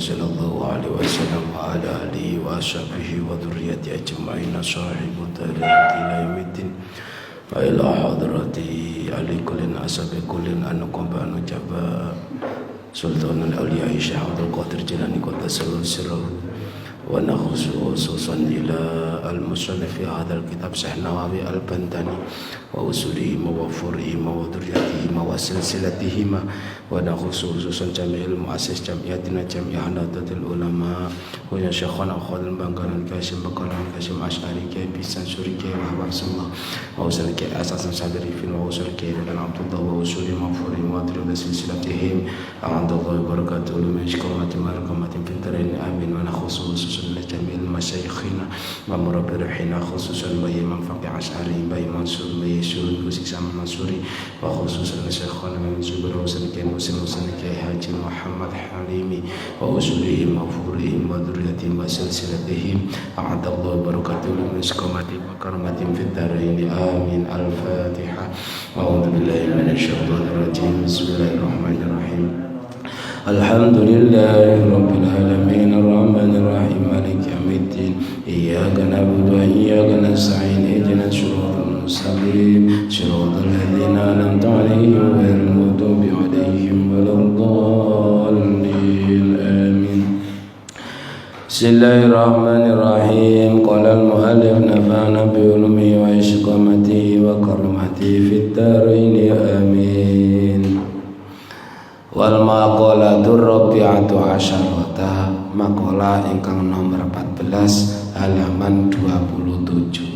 sallallahu alaihi wasallam wa ala alihi wa ashabihi wa dhurriyyati ajma'in sahibu tarati ila yaumiddin wa ila hadrati ali kullin asabi kullin anuqaba nujaba sultanul awliya Syekh Abdul Qadir Jilani qaddasallahu sirruhu wa khususan ila al-musannif fi hadzal kitab Syekh Nawawi al-Bantani wa usulihima wa fur'ihima wa dhurriyyatihima wa silsilatihima wa khususan jami'il muassis jami'atina jami'ah Nahdlatul Ulama wa ya Syekhana Khalil Bangkalan Kasim Bakalan Kasim Asy'ari Kiai Bisan Suri Kiai Wahab Rasulullah wa usul Kiai Asasan Sadri fil wa usul Kiai dan Abdullah wa usuli mafuri wa dhurriyyat silsilatihim a'adallahu barakatuh min syukurati marhamatin fitrin amin wa khususan jami'il masyayikhina wa murabbihina khususan bayi manfaqi Asy'ari bayi Mansur bayi Syurun Sama Mansuri wa khususan Syekhana min Zubair wa usul Kiai Muslim Kiai Haji Muhammad Halimi wa usulihim wa furihim wa dhurriyyatihim wa silsilatihim a'adallahu barakatuh min syukurati wa karamatin fitrin amin. Al-Fatihah. A'udzu billahi minasyaitonir rajim. Bismillahirrahmanirrahim. Alhamdulillahi rabbil alamin arrahmanir rahim maliki yaumiddin iyyaka na'budu wa iyyaka nasta'in ihdinas siratal mustaqim siratal ladzina an'amta 'alaihim ghairil maghdubi 'alaihim waladdallin amin. Bismillahirrahmanirrahim. Qala al-mu'allif nafa'ana bi ulumihi wa istiqamatihi wa karamatihi fid dharain amin. Wal maqalatur rabi'atu asyarata, maqalah ingkang nomor 14 halaman 27.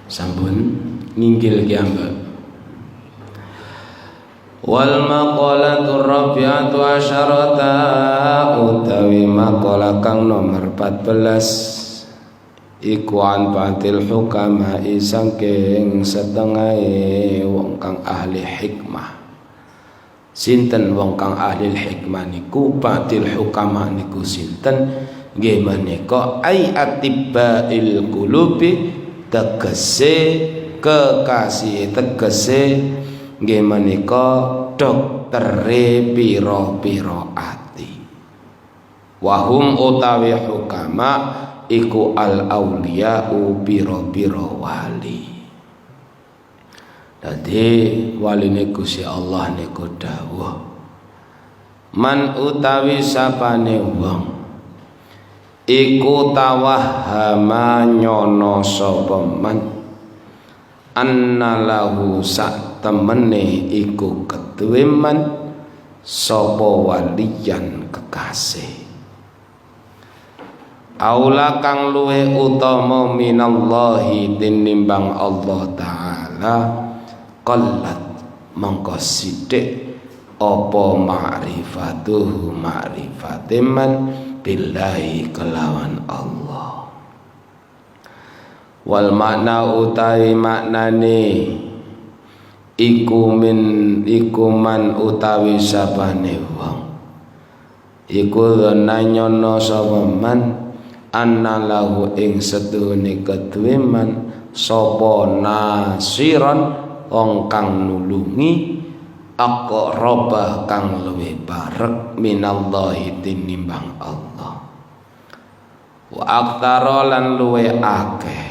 Sampun ninggil ki ambek. Wal maqalatur rabi'atu asyarata, utawi maqalah kang nomor 14 iku an batil hukama isangking setengahe wong kang ahli hikmah. Sinten wong kang ahli hikmah niku? Batil hukama niku sinten? Nggih menika ai atibbail qulubi, tegese kekasih, tegese nggih menika doktere pira-pira ati. Wahum utawi hukama iku al-auliya'u biro-biro wali. Dadi waline Gusti Allah niku dawuh, man utawi sapane wong iku tawahhama nyono sapa man annalahu sak temene iku keduwe man sapa waliyan kekasih aula kang luwe utama minallahi tinimbang Allah Ta'ala qallat mongko sithik apa ma'rifatuhu ma'rifatiman billahi kelawan Allah. Wal makna utawi maknane iku man utawi sabane wong iku nyono sapa man anna lahu ing setuhune keduwe man sapa nasiran wong kang nulungi aqraba kang luwih barek minallahi tinimbang Allah wa aktsara lan luwih akeh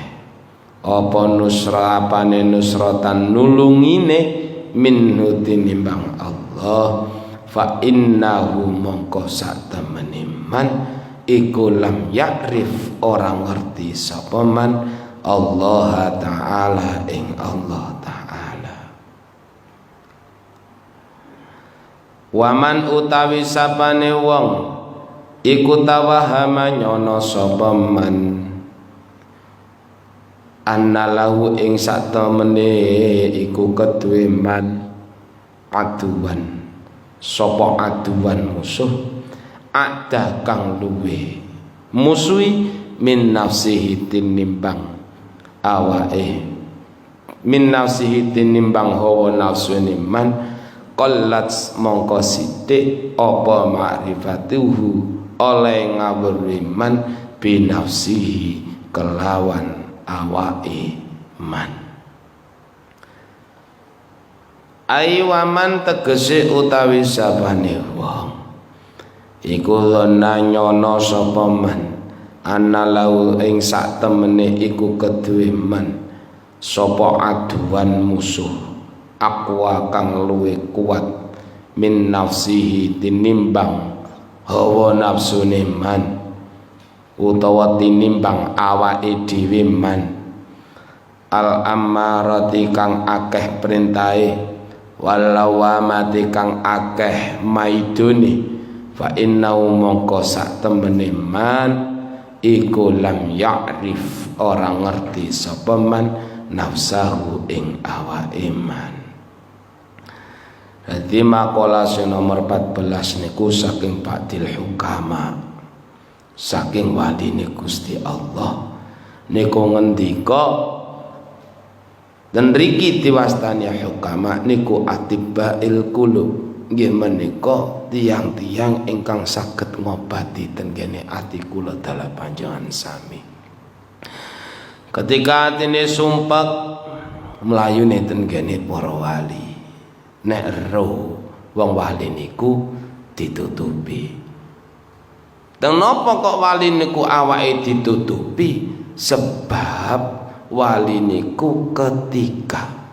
apa nusrapane nusratan nulungine minhu tinimbang Allah fa innahu mongko satemene man iku lam ya'rif orang ngerti sapa man Allah Ta'ala ing Allah Ta'ala. Waman utawi sapane wong iku tawahama nyono sapa man annalahu ing satemene iku keduwe man aduan sapa aduan musuh ada kang luwe musuhi min nafsihi tinimbang awake min nafsihi tinimbang hawa nafsune man qallat mongko sithik apa ma'rifatuhu oleh ngawruhi man bi nafsihi kelawan awake man. ai waman tegese utawi sabane wong iku nyono sapa man ana lau ing sak temene iku keduwe man sapa aduan musuh aqwa kang luwih kuat min nafsihi tinimbang hawa nafsune man utawa tinimbang awake dhewe man al ammarati kang akeh perintahe walawamati kang akeh maidune fa innahu mongko sak temene man iku lam ya'rif ora ngerti sapa man nafsahu ing awake man. Dadi makalah nomor 14 niku saking Ba'dil Hukama, saking waline Gusti Allah niku ngendika dan riki diwastani hukama niku atibbail qulub nggih menika tiang-tiang ingkang saged ngobati tenggene ati kula dalah panjenengan sami. Ketika atine sumpek mlayune tenggene para wali, nek roh wong wali niku ditutupi. Dan napa kok wali niku awake ditutupi? Sebab wali niku ketika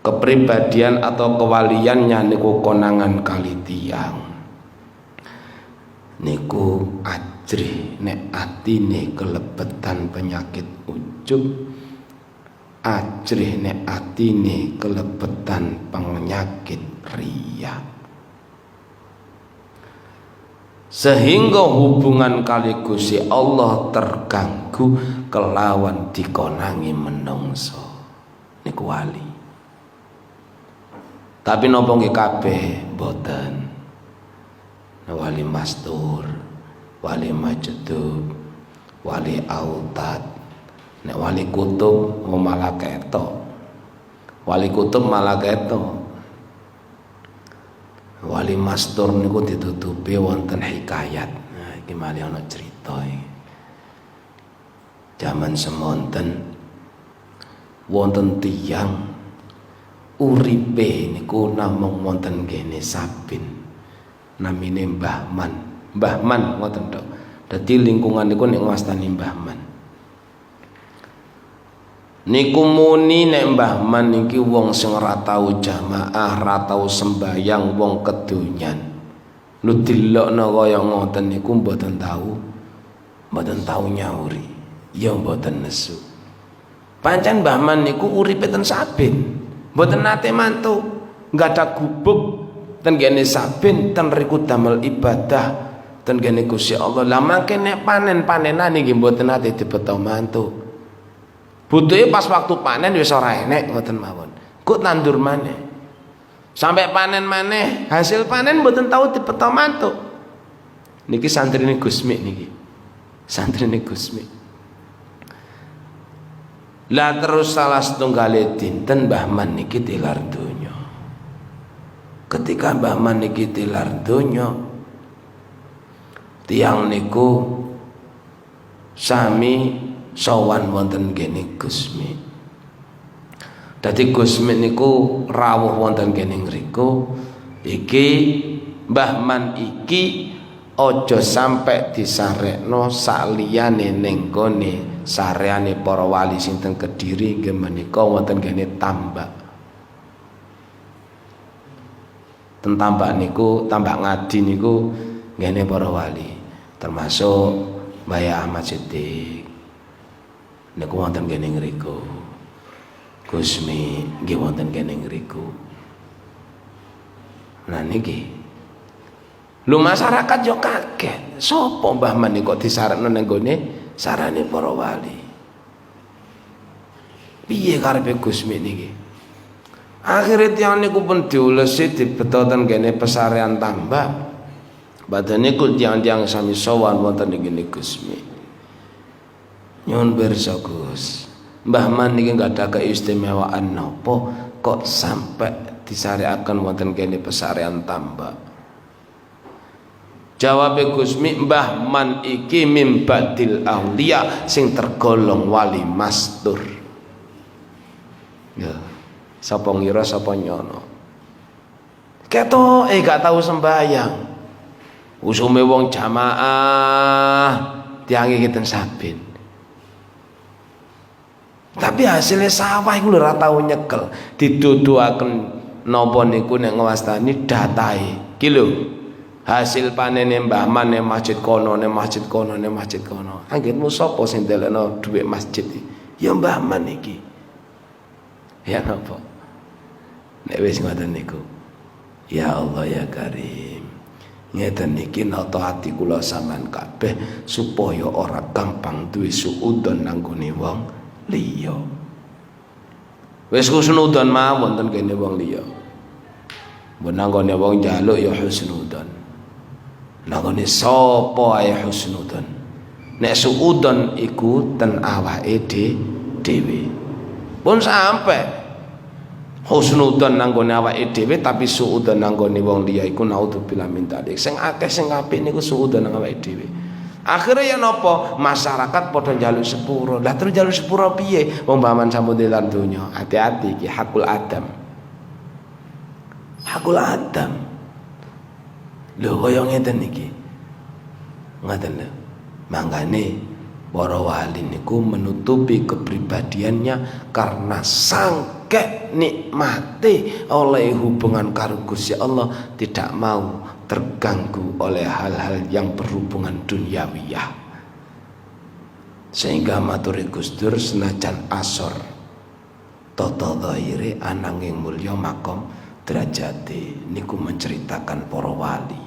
kepribadian atau kewaliannya niku konangan kali tiang niku ajrih nek atine kelebetan penyakit ujub, ajrih nek atine kelebetan penyakit riya, sehingga hubungan kali Gusti Allah terganggu kelawan dikonangi menungso niku wali. Tapi nopo nggih kabeh boten. Wali mastur, wali majdub, wali autad, nek wali kutub malah ketok. Wali kutub malah ketok. Wali mastur niku ditutupi wonten hikayat. Nah, iki malih ana crita iki. Jaman semonten wonten tiyang uripe niku namung wonten kene Sabin, namine Mbah Man. Mbah Man ngoten tok. Dadi lingkungan niku nek ngwastani Mbah Man. Niku muni nek Mbah Man niki wong sing ora tau jamaah, ora tau sembayang, wong kedonyan. Lu dilokno kaya ngoten niku mboten tau nyauri. Ya mboten nesu. Pancen Mbah Man niku uripe ten Sabin. Mboten nate mantu, enggak ada gubuk ten gene Sabin ten riku damel ibadah ten gene Gusti Allah. Lah mangke nek panen-panenan niki mboten nate dipetho mantu. Butuhe pas waktu panen wis ora enek ngoten mawon. Kok tandur maneh. Sampai panen maneh, hasil panen mboten tau dipetho mantu. Niki santrine Gusmi niki. Santrine Gusmi. Lah terus salah setunggale dinten Mbah Man niki tilar donya. Ketika Mbah Man niki tilar donya, tiyang niku sami sowan wonten kene Gusmi. Dadi Gusmi niku rawuh wonten kene ngriku, iki Mbah Man iki aja sampe disarekno saliyane ning gone sareane para wali sing teng Kediri nggih menika wonten kene tambak. Ten tambak niku, tambak ngadi niku ngene para wali, termasuk Mbah Ahmad Siddiq. Niku wonten kene ngriku. Gusmi nggih wonten kene ngriku. Nah niki lu masyarakat yo kaget. Sopo Mbah Man kok disarekno nang gone sarane para wali. Piye karepe Gusmi niki? Akhire tiyang niku pun diulesi dibetoten kene pesarean tambak. Badane kul tiyang-tiyang sami sowan wonten ing Gusmi. Nyuwun pirsa Gus. Mbah Man niki enggak ada keistimewaan napa kok sampai disarekaken wonten kene pesarean tambak. Jawab Gusmi, Mbah Man iki mimbadil aulia sing tergolong wali mastur. Ya, Sapa ngira sapa nyono. Ketoke gak tahu sembahyang. Usume wong jamaah tiange kiten saben. Tapi hasilnya sawah iku lho ora tau nyekel. Diduduhaken napa niku nek ngwastani datahe. Ki lho. Hasil panene Mbah Man ning masjid kono, ning masjid kono, ning masjid kono. Anggenmu sapa sing ndelokno dhuwit masjid iki? Ya Mbah Man iki. Ya napa? Nek wis ngoten niku. Ya Allah ya Karim. Ngeten niki nata ati kula sampean kabeh supaya ora gampang duwe suudzon nang gone wong liya. Wis husnudzon mawon ten kene wong liya. Mbok nang gone wong njaluk ya husnudzon. Nang gone sapa ae husnudzon. Nek suudzon iku ten awake dhewe. Pun sampe husnudzon nang gone awake dhewe tapi suudzon nang gone wong liya iku naudzubillah min dzalik. Sing akeh sing apik niku suudzon nang awake dhewe. Akhirnya ya napa? Masyarakat padha njaluk sepuro. Lah terus njaluk sepuro piye? Wong paman sampeyan lan donya. Hati-hati iki hakul adam. Hakul adam. Lho kaya ngeten iki. Ngoten lho. Mangkane para wali niku menutupi kepribadiannya karena sangke nikmati oleh hubungan karo Gusti Allah, tidak mau terganggu oleh hal-hal yang berhubungan duniawiyah. Sehingga maturi Gus Dur senajan asor tata dhahire ananging mulya makom derajate niku menceritakan para wali.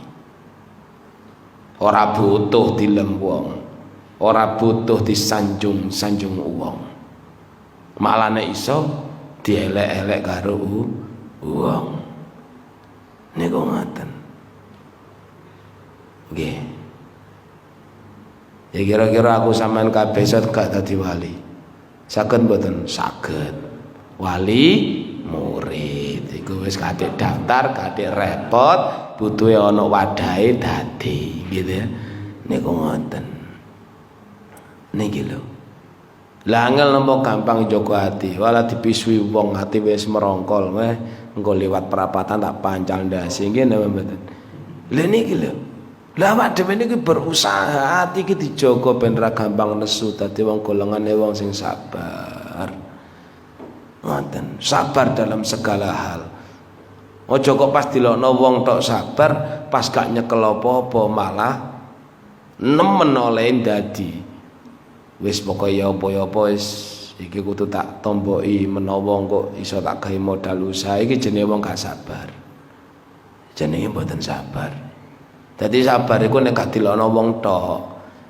Ora butuh dilem wong, ora butuh disanjung-sanjung wong. Malane iso dielek-elek karo wong. Niku ngoten. Nggih. Ya kira-kira aku sampean kabeh iso gak dadi wali. Saged mboten? Saged. Wali murid iku wis kadek daftar, kadek repot, butuhe ana wadahe dadi, gitu ya. Niku ngoten. Niki lho. Lah angel nampa gampang jaga ati, wala dipisui wong ati wis merongkol weh, engko liwat perapatan tak pancal ndase nggih napa mboten. Lha niki lho. Lah awak dhewe niki berusaha ati iki dijaga ben ra gampang nesu dadi wong golongane wong sing sabar. Ngoten, sabar dalam segala hal. Aja kok pas dilokno wong tok sabar, pas gak nyekel apa-apa malah nemen oleh dadi. Wis pokoke ya apa-apa wis iki kudu tak tomboki menawa kok iso tak gawe modal usaha iki jenenge wong gak sabar. Jenenge mboten sabar. Dadi sabar iku nek gak dilokno wong tok,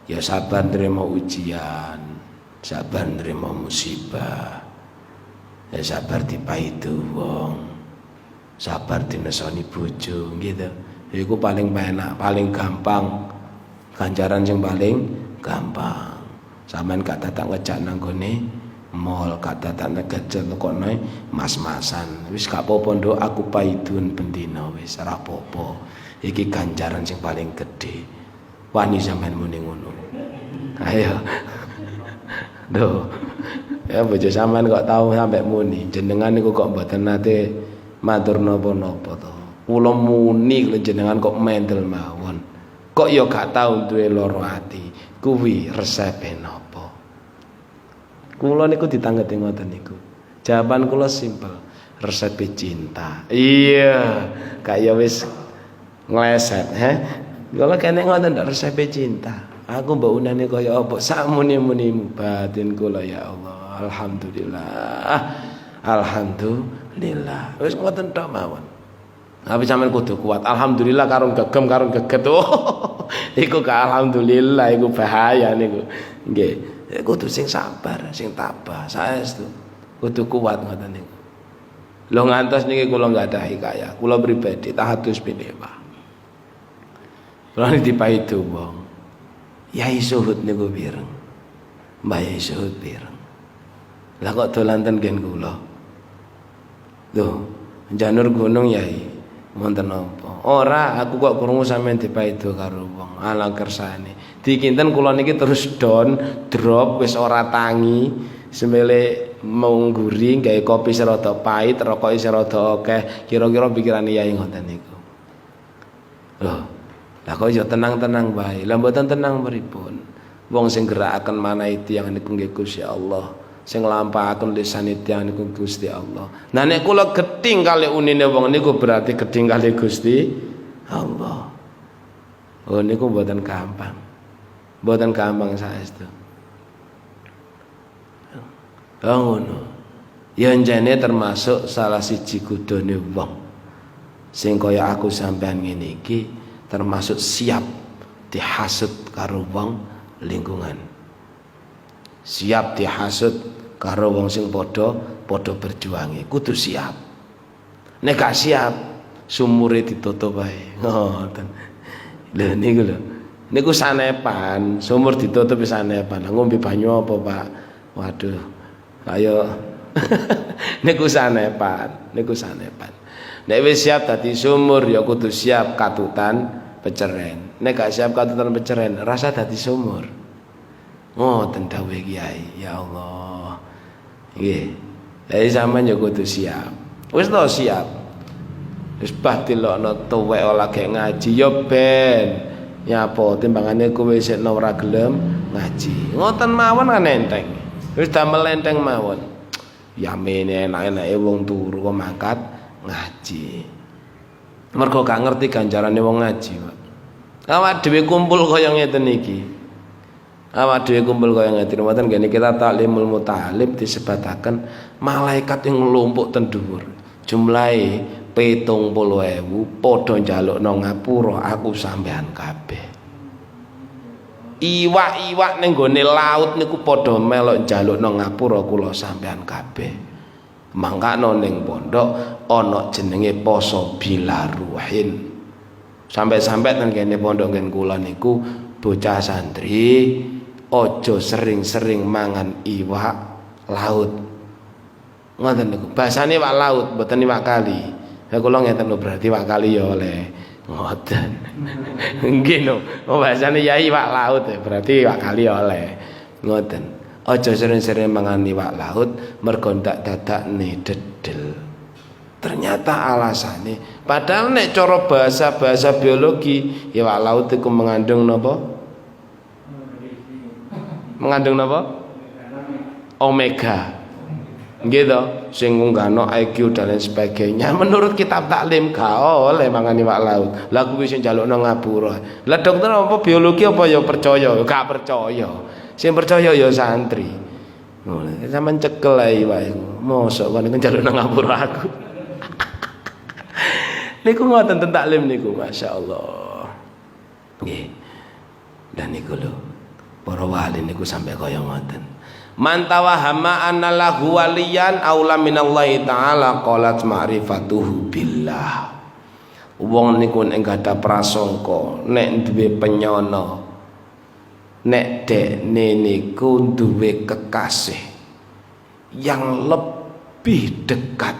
ya sabar nrimo ujian, sabar nrimo musibah. Ya sabar dipaitu wong, sabar dinesoni bojo gitu. Iku paling enak, paling gampang. Ganjaran sing paling gampang. Sampeyan gak dadak ngejak nang gone mall, gak dadak ngejak kono mas-masan. Wis gak apa-apa nduk, aku paidun bendina wis ora apa-apa. Iki ganjaran sing paling gedhe. Wani sampeyan muni ngono. Ayo. Duh. Ya bojo sampean kok tau sampe muni, jenengan niku kok mboten nate matur napa-napa to. Kula muni jenengan kok mendel mawon. Kok ya gak tau duwe lara ati. Kuwi resepe napa? Kula niku ditanggeti ngoten niku. Jawaban kula simpel, resepe cinta. Iya, kaya wis ngleset, Kula kene ngoten ndak resepe cinta. Aku mbok unane kaya apa? Sakmuni-munimu batin kula ya Allah. Alhamdulillah. Alhamdulillah. Wis ngoten tok mawon. Tapi sampean kudu kuat. Alhamdulillah karo gegem karo geget. Oh, iku ka alhamdulillah iku bahaya niku. Nggih. Kudu sing sabar, sing tabah, saestu. Kudu kuat ngoten niku. Lho ngantos niki kula nggadahi kaya. Kula pribadi tahatus pilih, Pak. Kula dipaidu wong. Yai Suhud niku pireng. Mbah Yai Suhud pireng. Lah kok dolan ten gen kula. Lho, janur gunung Yai. Wonten apa? Ora, aku kok krungu sampean dipaido karo wong. Alang kersane. Dikinten kula niki terus drop wis ora tangi semele mengguri gawe kopi serada pahit, rokoke serada akeh, kira-kira pikirane yai ngoten niku. Loh, lah kok ya tenang-tenang bae. Lah mboten tenang pripun? Wong sing gerakaken manahe tiyang niku nggih Gusti Allah. Sing nglampahaken lisan tiyang niku Gusti Allah. Nah nek kula gething kali unine wong niku berarti gething kali Gusti Allah. Oh niku mboten gampang. Mboten gampang saestu. Oh ngono. Ya njane termasuk salah siji kudune wong sing kaya aku sampean ngene iki termasuk siap dihasut karo wong lingkungan. Siap dihasut karo wong sing padha berjuange, kudu siap. Nek gak siap, sumure ditutup wae. Ngoten. Lho niku lho. Niku sanepan, sumur ditutup sanepan. Ngombe banyu apa, Pak? Waduh. Ayo. Niku sanepan, niku sanepan. Nek wis siap dadi sumur ya kudu siap katutan peceren. Nek gak siap katutan peceren, rasa dadi sumur. Ngoten dawuh Kiai, ya Allah. Nggih. Jadi sampean ya kudu siap. Wis to siap. Wis bah dilokno tuwek lagi ngaji ya ben. Nyapa timbangane kowe sik ora gelem ngaji. Ngoten mawon kan enteng. Wis damel enteng mawon. Yamene enak-enake wong turu kok mangkat ngaji. Mergo gak ngerti ganjarane wong ngaji, Pak. Awak dhewe kumpul kaya ngeten iki. Awak dhewe kumpul kaya ngeten mboten ngene kita taklimul mutalim disebataken malaikat yang nglumpuk ten dhuwur. Jumlahe 70.000 padha njalukno ngapura aku sampean kabeh. Iwak-iwak ning gone laut niku padha melok njalukno ngapura kula sampean kabeh. Mangkano ning pondok ana jenenge poso bilaruhin. Sampai-sampai nang kene pondok ngen kula niku bocah santri ojo sering-sering mangan iwak laut. Ngoten niku. Basane iwak laut, mboten iwak kali. Ya kula ngeten lho berarti iwak kali ya oleh. Ngoten. Nggih no. Bahasane ya iwak laut ya, berarti iwak kali ya oleh. Ngoten. Ojo sering-sering mangan iwak laut mergo ndak dadakne dedel. Ternyata alasannya padahal nek cara bahasa biologi iwak laut iku mengandung napa? Mengandung napa? Omega. Nggih to, sing ngunggahno IQ dan lain sebagainya. Menurut kitab taklim gak oleh mangan iwak laut. Lah kuwi sing njalukno ngapura. Lah dokter apa biologi apa ya percaya? Gak percaya. Sing percaya ya santri. Ngono, sampean cekel ae iwak iku. Mosok kon njalukno ngapura aku. Niku ngoten ten taklim niku, masyaallah. Nggih. Dan niku lho, para wali niku sampai kaya ngoten. Man tawahama anna lahu waliyan aula minallahi ta'ala qalat ma'rifatuhu billah. Wong niku nek gadah prasangka nek duwe penyono nek dekne niku duwe kekasih yang lebih dekat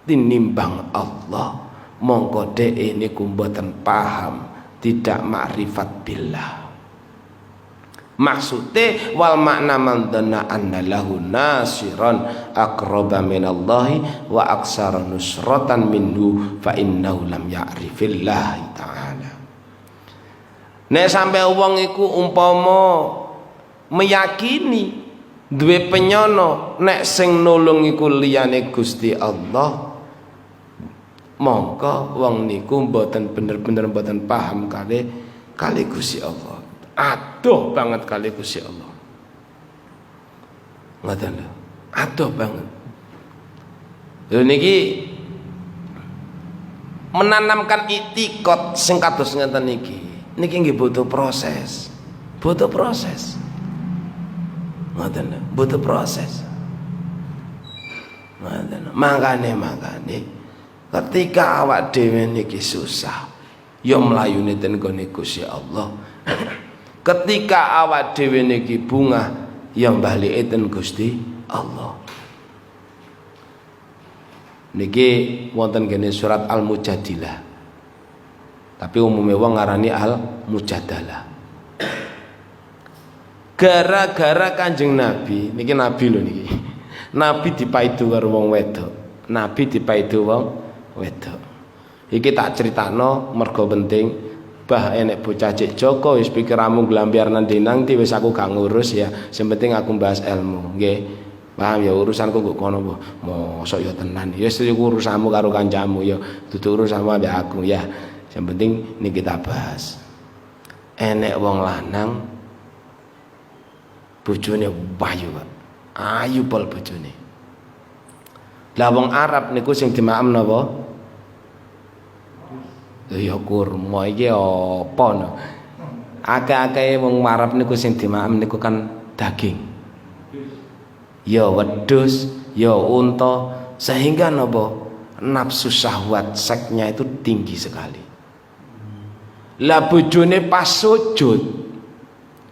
tinimbang Allah, mongko dhek niku mboten paham, tidak makrifat billah. Maksudnya wal makna man dana anna lahu nasiran aqraba minallahi wa aksara nusratan minhu fa innahu lam ya'rifillahi ta'ala. Nek sampe wong iku umpama meyakini duwe penyono nek sing nulung iku liyane Gusti Allah, mongko wong niku mboten bener-bener mboten paham kali Gusti Allah. Adoh banget kali Gusti Allah. Ngoten lho. Adoh banget. Lho niki menanamkan itikad sing kados ngeten niki. Niki nggih butuh proses. Butuh proses. Ngoten lho, butuh proses. Ngoten. Mangkane ketika awak dhewe niki susah, ya mlayune ten gone Gusti Allah. Ketika awak dhewe niki bungah yang balike ten Gusti Allah. Niki wonten kene surat Al-Mujadilah. Tapi umumnya wong ngarani Al-Mujadalah. Gara-gara Kanjeng Nabi, niki Nabi lho niki. Nabi dipaidu karo wong wedok. Nabi dipaidu wong wedok. Iki tak critakno mergo penting. Bah enek bocah cek Joko wis pikiramu glambiar nang ndi wis aku gak ngurus ya. Sing penting aku bahas ilmu, nggih. Paham ya urusanku kok kono mbah. Mosok ya tenan. Ya wis urusanmu karo kancamu ya, dudu urusanmu ambek aku ya. Yang penting ini kita bahas. Enek wong lanang bojone ayu, Pak. Ayu pol bojone. Lah wong Arab niku sing dimaem napa? Ya kurma iki apa no? Akeh-akeh wong Arab niku sing dimaem niku kan daging. Ya wedhus, ya unta, sehingga napa? Nafsu syahwat seksnya itu tinggi sekali. Lah bojone pas sujud.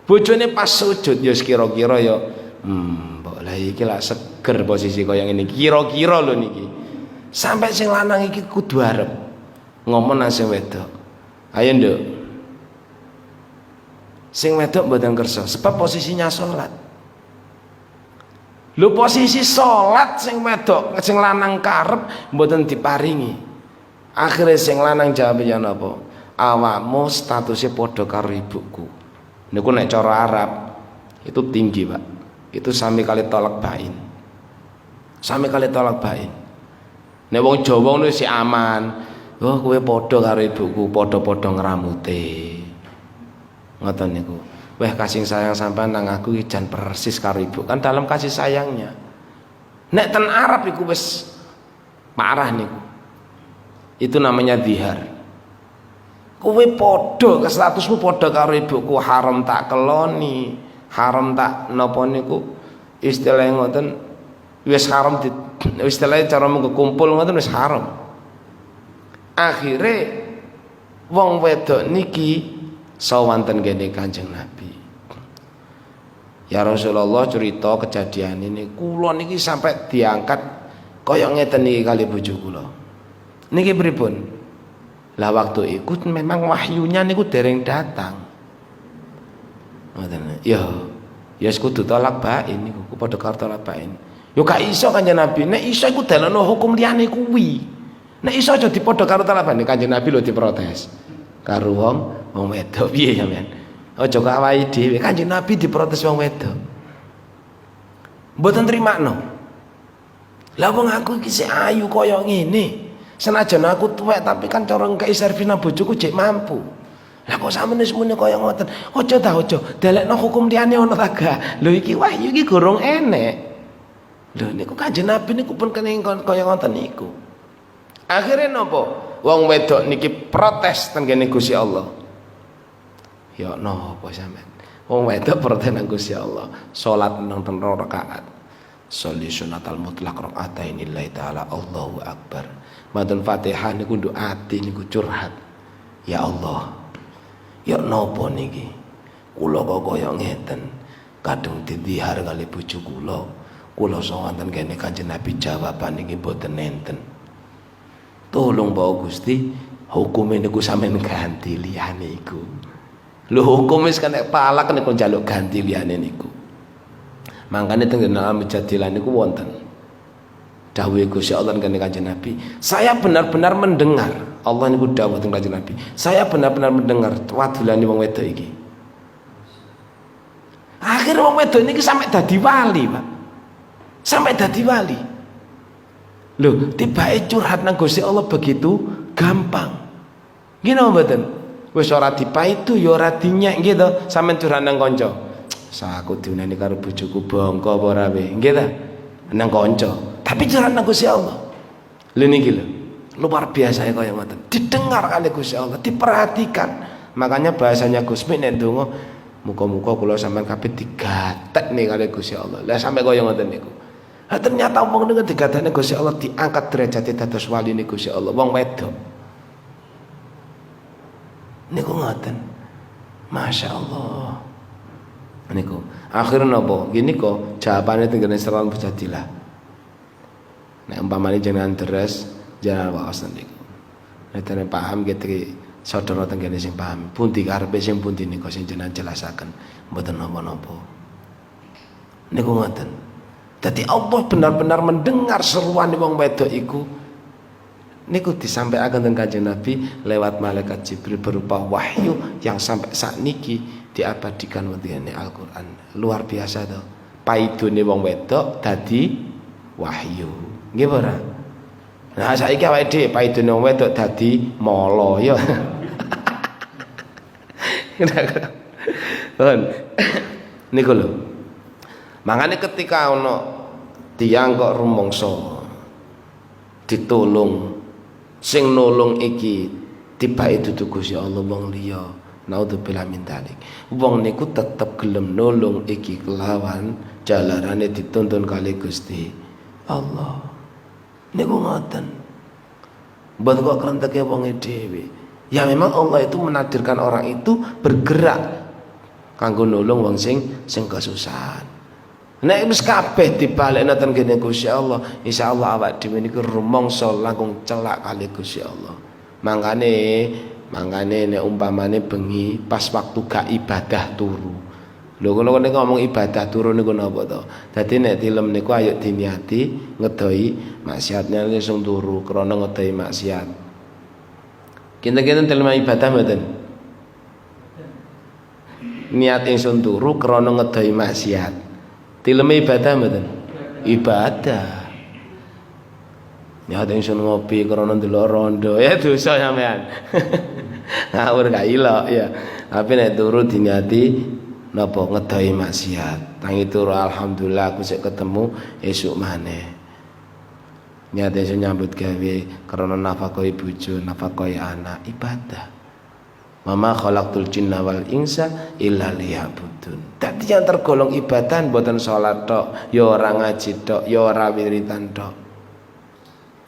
Bojone pas sujud ya kira-kira ya mbok lah iki lak seger posisi kaya ngene kira-kira lho niki. Sampai sing lanang iki kudu arep ngomong nang sing wedok. Ayo nduk. Sing wedok mboten kersa sebab posisinya salat. Lho posisi salat sing wedok sing lanang karep mboten diparingi. Akhire sing lanang jawab ya napa? Awakmu statusnya padha karo ibuku. Niku nek cara Arab itu tinggi, Pak. Itu sami kali tolak bain. Sami kali tolak bain. Nek wong Jawa ngono sik aman. Oh, kowe padha karo ibuku, padha-padha ngramute. Ngoten niku. Weh kasih sayang sampean nang aku iki jan persis karo ibu. Kan dalam kasih sayangnya. Nek ten Arab iku wis parah niku. Itu namanya zihar. Kowe padha statusmu padha karo ibuku, haram tak keloni, haram tak napa niku istilah ngoten wis haram istilah cara mung kumpul ngoten wis haram. Akhire wong wedok niki sawanten kene Kanjeng Nabi. Ya Rasulullah cerita kejadian ini kula niki sampai diangkat kaya ngeten niki kali bojo kula. Niki pripun? Lah waktu ikut memang wahyunya niku dereng datang. Ngoten. Ya kudu tolak bain niku padha karo tolak bain. Yo gak iso Kanjeng Nabi. Nek iso iku dalane hukum liyane kuwi. Nek iso aja dipadha karo tolak bain. Kanjeng Nabi lho diprotes. Karo wong wedok piye sampean? Aja kok awake dhewe. Kanjeng Nabi diprotes wong wedok. Mboten trimakno. Lah wong aku iki sik ayu kaya ngene. Senajan aku tuwek tapi kan cara ngkei servina bojoku jek mampu. Lah kok sampeyan semono kaya ngoten. Aja ta aja, delekno hukum liyane ana ta gak. Lho iki wahyu iki gorong enek. Lho niku Kanjeng Nabi niku pun kene kaya ngoten niku. Akhire napa? Wong wedok niki protes teng kene Gusti Allah. Ya napa sampean? Wong wedok protes nang Gusti Allah. Salat nang 3 rakaat. Sholli sunatal mutlaq rakaatain lillahi taala Allahu akbar. Maten Fatihah niku nduk ati niku curhat. Ya Allah. Ya napa niki? Kula kok kaya ngeten. Kadung didihar kali bojo kula. Kula sawanten kene Kanjeng Nabi jawaban niki mboten enten. Tolong bawa Gusti, hukum niku sampean ganti liyane iku. Lho hukum wis kena palak niku njaluk ganti liyane niku. Mangkane teng dalam Mujadilah niku wonten dawuh Gusti Allah kene Kanjeng Nabi. Saya benar-benar mendengar Allah niku dawuh teng Kanjeng Nabi. Saya benar-benar mendengar wadulane wong wedok iki. Akhir wong wedok niki sampai dadi wali, Pak. Sampai dadi wali. Loh, tibake curhat nang Gusti Allah begitu gampang. Nggih napa mboten? Wis ora dipaitu ya ora dinyek nggih to, sampean curhat nang kanca. Saku diuneni karo bojoku bangka apa ora we? Nggih ta? Nang kanca. Tapi curhat nang Gusti Allah. Lho niki lho. Luar biasa ya kaya ngoten. Didengar kali Gusti Allah, diperhatikan. Makanya bahasanya Gusmi nek ndonga muga-muga kula sampean kabeh digatek nih kali Gusti Allah. Lah sampe kaya ngoten niku. Nah, ternyata wong niku digatekne Gusti Allah diangkat derajate dados wali niku Gusti Allah. Wong wedok. Niku ngoten. Masya Allah. Niku. Akhirnya napa? Gini kok jawabane tengene Surat Mujadilah. Nek umpamane jenengan deres jangan waos niku. Nek tenan paham gitu saudara tengene sing paham. Pundi karepe sing pundi niku sing jenengan jelasaken. Mboten napa-napa. Niku ngoten. Dadi Allah benar-benar mendengar seruan wong wedok iku. Niku disampaikan dengan Kanjeng Nabi lewat malaikat Jibril berupa wahyu yang sampai saat niki diabadikan wonten Al-Qur'an. Luar biasa to. Paidune wong wedok dadi wahyu. Nggih ora? Nah saiki awake dhewe paidune wong wedok dadi mala ya. Niku lho. Makanya ketika ana tiyang kok rumangsa ditulung, sing nulung iki tibake dudu Gusti Allah wong liya, naudzubillah min dzalik. Wong niku tetep gelem nulung iki kelawan jalarane dituntun kali Gusti Allah. Niku ngoten. Mboten kok krenteke wonge dhewe. Ya memang Allah itu menakdirkan orang itu bergerak kanggo nulung wong sing kesusahan. Nek wis kabeh dibalekno ten kene Gusti Allah, insyaallah awak dhewe niku rumangsa langkung celak kali Gusti Allah. Mangkane nek umpamane bengi pas waktu gak ibadah turu. Lho kula ngomong ibadah turu niku napa to? Dadi nek tilem niku ayo diniati ngedoi maksiatnya langsung turu krana ngedoi maksiat. Kinten-kinten tilem ibadah mboten? Niat ingsun turu krana ngedoi maksiat. Tileme ibadah mboten? Ibadah. Niat ingsun ngopi krana ndelok rondo ya dosa sampean. Ngawur gak ilok ya. Tapi nek turu diniati napa ngedoi maksiat. Tangi turu alhamdulillah aku sik ketemu esuk maneh. Niat ingsun nyambut gawe krana nafkahi bojo, nafkahi anak, ibadah. Mama khalaqtul jinna wal insa illa liya'budun. Dadi yang tergolong ibadah mboten salat tok, ya ora ngaji tok, ya ora wiritan tok.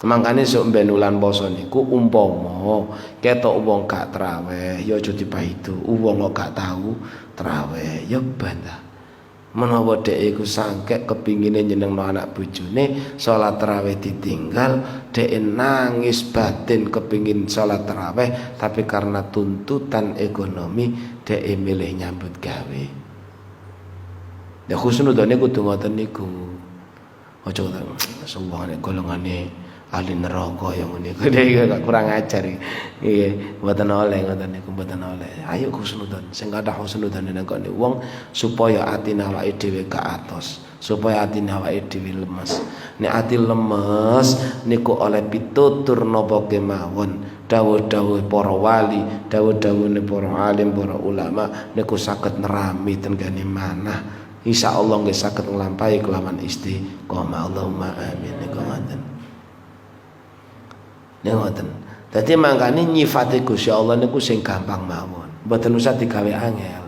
Mangkane sok ben wulan poso niku umpama ketok wong gak traweh, ya aja dipaidu. Wong kok gak tahu traweh, ya bantah. Menawa dhek iku sangkek kepingine nyenengno anak bojone, salat tarawih ditinggal, dhek nangis batin kepingin salat tarawih, tapi karena tuntutan ekonomi dhek milih nyambut gawe. Ya khusnudane kudu ngoten niku. Aja sembahane golongane ahli neraka yang niku gak kurang ajar iki. Nggih, mboten oleh ngoten niku, mboten oleh. Ayo husnudon, sing kathah husnudon nek kene wong supaya atine awake dhewe gak atos, supaya atine awake dhewe lemes. Nek ati lemes niku oleh pitutur napa kemawon. Dawuh-dawuh para wali, dawuh-dawuhne para alim, para ulama niku saged nerami ten gane manah. Insyaallah nggih saged nglampahi kelawan istiqomah. Allahumma amin. Niku ngoten. Ngoten. Dadi mangkane nyifate Gusti Allah niku sing gampang mawon. Mboten usah digawe angel.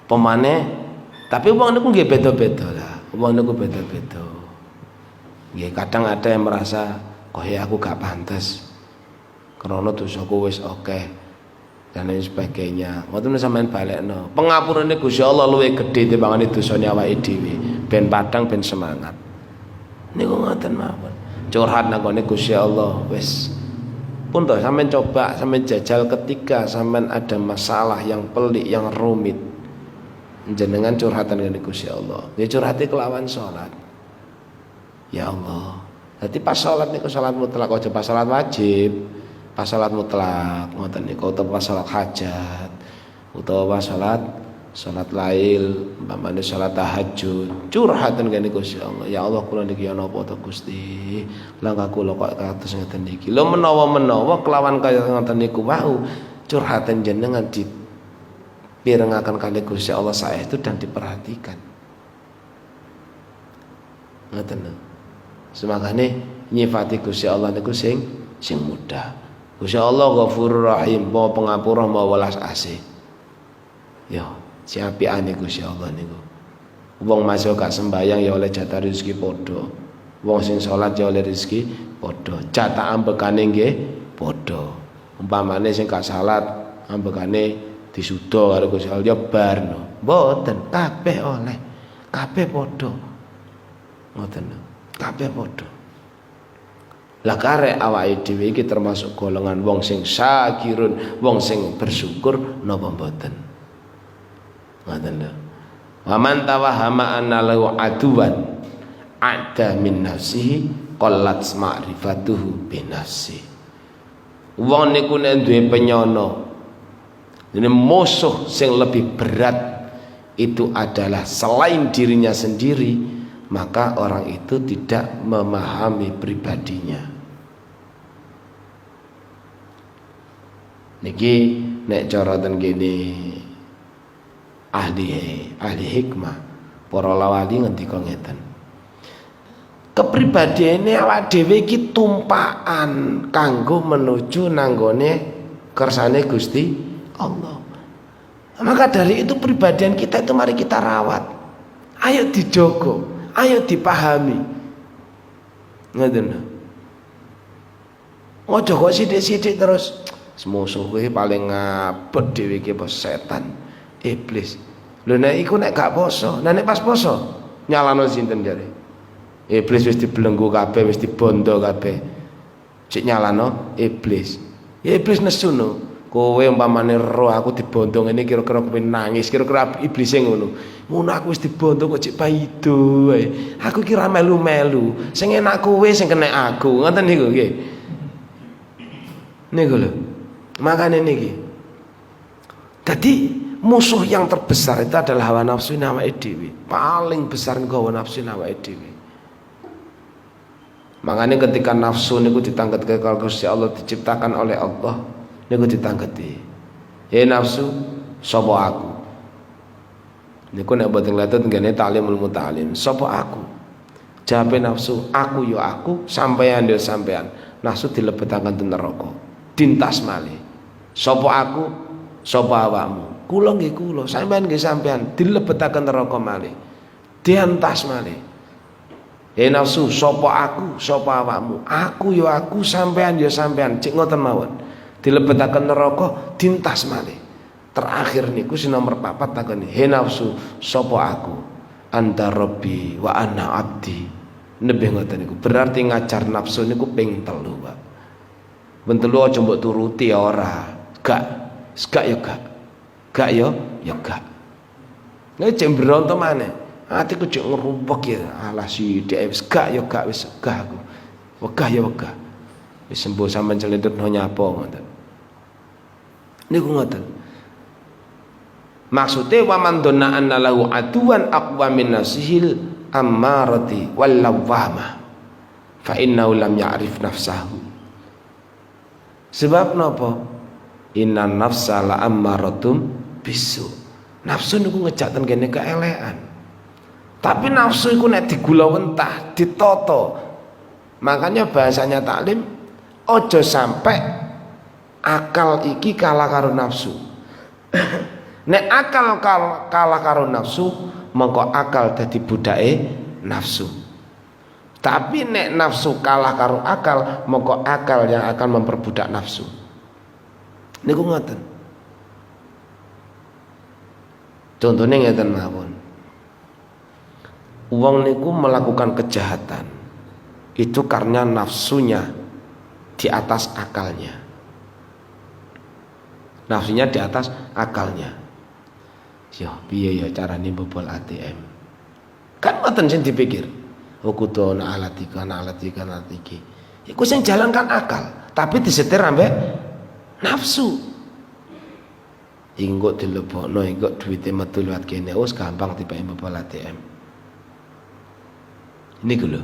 Pemane tapi wong niku nggih beda-beda lah. Wong niku beda-beda. Nggih kadang ada yang merasa kaya aku gak pantes. Karena dosaku wis akeh dan lain sebagainya. Ngoten sampean balekno. Pengapurane Gusti Allah luwih gedhe timbangane dosane awake dhewe. Ben padang ben semangat. Niku ngoten mawon. Curhat nang kene Gusti Allah wis pun toh sampean coba sampean jajal ketika sampean ada masalah yang pelik yang rumit jenengan curhatan kene Gusti Allah ya curhati kelawan salat ya Allah dadi pas salat niku salat mutlak aja pas salat wajib pas salat mutlak ngoten niku utawa pas salat hajat utawa pas salat lail umpamane salat tahajud curhatan kene Gusti Allah ya Allah kula niki ana apa to Gusti langkah kula kok kados ngeten niki lho menawa kelawan kaya ngoten niku wau curhatan jenengan dipirengaken kali Gusti Allah saestu dan diperhatikan ngoten lho semakane nyifati Gusti Allah niku sing mudah Gusti Allah Ghafurur Rahim Maha Pengapura Maha welas asih ya siapiane Gusti Allah niku. Wong masuk gak sembayang ya oleh jatah rezeki padha. Wong sing salat ya oleh rezeki padha. Jatah ambekane nggih padha. Umpamane sing gak salat ambekane disuda karo Gusti Allah ya barno. Mboten, kabeh oleh. Kabeh padha. Ngoten. Kabeh padha. Lah karek awake dhewe iki termasuk golongan wong sing syakirun, wong sing bersyukur napa mboten? Ngoten lho. Wa man tawahhama anna lahu aduwan ada min nafsihi qallat ma'rifatuhu bi nafsi. Wong niku nek duwe penyono, ini musuh sing lebih berat itu adalah selain dirinya sendiri, maka orang itu tidak memahami pribadinya. Niki nek cara ten kene ahli hikmah para lawali ngendika ngeten. Kepribadiane awak dhewe iki tumpakan kanggo menuju nanggone kersane Gusti Allah. Maka dari itu pribadian kita itu mari kita rawat. Ayo dijogo, ayo dipahami. Ngoten. Ojo kok sithik-sithik terus musuh kowe paling ngabet dhewe iki bos setan, iblis. Lho nek iku nek gak poso, nek pas poso nyalano sinten jare? Iblis wis dibelenggu kabeh, wis dibondo kabeh. Cek nyalano iblis. Ya iblis nesu no. Kowe umpamane roh aku dibondo ngene kira-kira kowe nangis, kira-kira iblis e ngono. Ngono aku wis dibondo kok cek paido wae. Aku kira melu-melu. Sing enak kowe sing kena aku. Ngoten niku nggih. Niku lho. Makane niki. Jadi musuh yang terbesar itu adalah hawa nafsu awake dhewe. Paling besar niku hawa nafsu awake dhewe. Makanya ketika nafsu niku ditangketi karo Gusti Allah, diciptakan oleh Allah, niku ditangketi. Ya nafsu, sapa aku? Niku nek boten nglatih ngene ta'limul muta'alim. Sapa aku? Jawabe nafsu, aku ya aku, sampean ya sampean. Nafsu dilebetaken ten neraka. Dintas malih. Sapa aku? Sapa awakmu? Kula nggih kula, sampean nggih sampean, dilebetaken neraka malih. Diantas malih. Nafsu, sapa aku, sapa awakmu? Aku ya aku, sampean ya sampean. Cek ngoten mawon. Dilebetaken neraka dintas malih. Terakhir niku sing nomor 4 takoni, he nafsu, sapa aku? Anta rabbi wa ana abdi. Nebih ngoten niku. Berarti ngajar nafsu niku ping 3, Pak. Ben 3 aja mbok turuti ora. Gak ya gak. Gak ya gak. Nek cek mbronto maneh. Atiku cek ngerumpek ya, alah sithik wis gak ya gak wis gak aku. Wegah ya wegah. Wis sembuh sampean celendhetno nyapa ngoten. Niku ngoten. Maksude wa man donna anna lahu aduwan aqwa min nafsihil ammarati wal lawwama fa innahu lam ya'rif nafsahu. Sebab napa? Inna nafsa la ammaratum bisu. Nafsu niku ngejakten kene keelekan. Tapi nafsu itu nek digula wentah, ditoto. Makanya bahasanya taklim, ojo sampai akal iki kalah karo nafsu. Nek akal kalah karo nafsu, mongko akal dadi budake nafsu. Tapi nek nafsu kalah karo akal, mongko akal yang akan memperbudak nafsu. Niku ngoten. Contohnya ngeten mawon. Wong niku melakukan kejahatan itu karena nafsunya di atas akalnya. Nafsunya di atas akalnya. Yo piye ya carane bobol ATM? Kan mboten sing dipikir. Oh kudu ana alat iki. Iku sing jalankan akal, tapi disetir ambek nafsu. Inggo dilebokno, inggo duwite metu liwat kene, wis gampang dipake bobol ATM. Ini lho.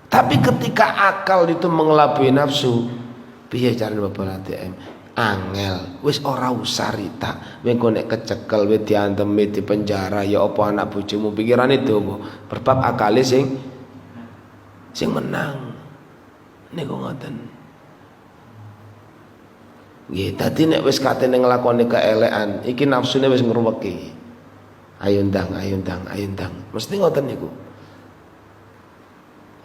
Tapi ketika akal itu mengelabui nafsu, piye carane bobol ATM? Angel, wis ora usah rita. Mengko nek kecekel wis diantemi di penjara ya apa anak bojomu pikirane dongo. Berbab akale sing menang. Niku ngoten. Nggih, dadi nek wis katene nglakoni keelekan, iki nafsune wis ngruweki. Ayo ndang. Mesti ngoten niku.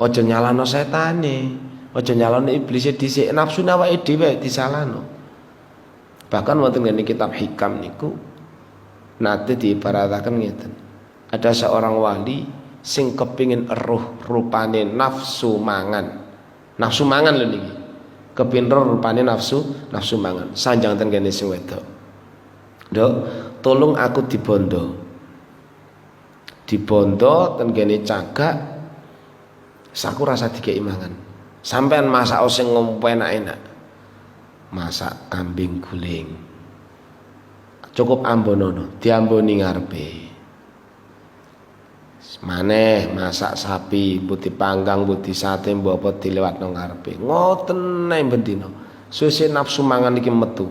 Aja nyalano setane, aja nyalano iblis dhisik, nafsu awake dhewe disalahno. Bahkan wonten ngene kitab hikam niku nate diibarataken ngeten. Ada seorang wali sing kepingin eruh rupane nafsu mangan. Nafsu mangan lho niki. Kepingin eruh rupane nafsu mangan. Sanjang ten kene sing wedok. Nduk, tolong aku dibondo. dibondo ten kene cagak saku rasa dikei mangan. Sampean masak sing enak-enak. Masak kambing guling. Cukup ambonono, diamboni ngarepe. Maneh masak sapi, putih panggang, putih sate, mbok apa dilewatno ngarepe. Ngoten ae bendina. Suwe nafsu mangan iki metu.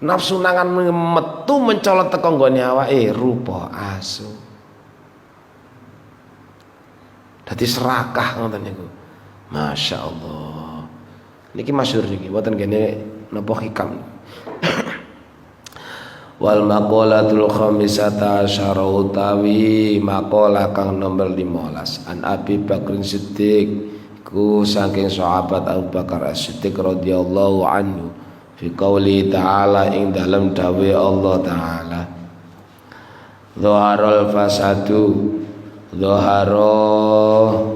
Nafsu mangan metu mencolot teko nggone awake rupa asu. Dadi serakah ngoten niku. Masya Allah. Niki masyhur niki, mboten kene napa hikam. Wal maqalatul khamisata asyara utawi maqalah kang nomor 15 an Abi Bakrin Siddiq ku saking sahabat Abu Bakar As-Siddiq radhiyallahu anhu fi qouli ta'ala ing dalam dawe Allah taala dhaharul fasadu dhahara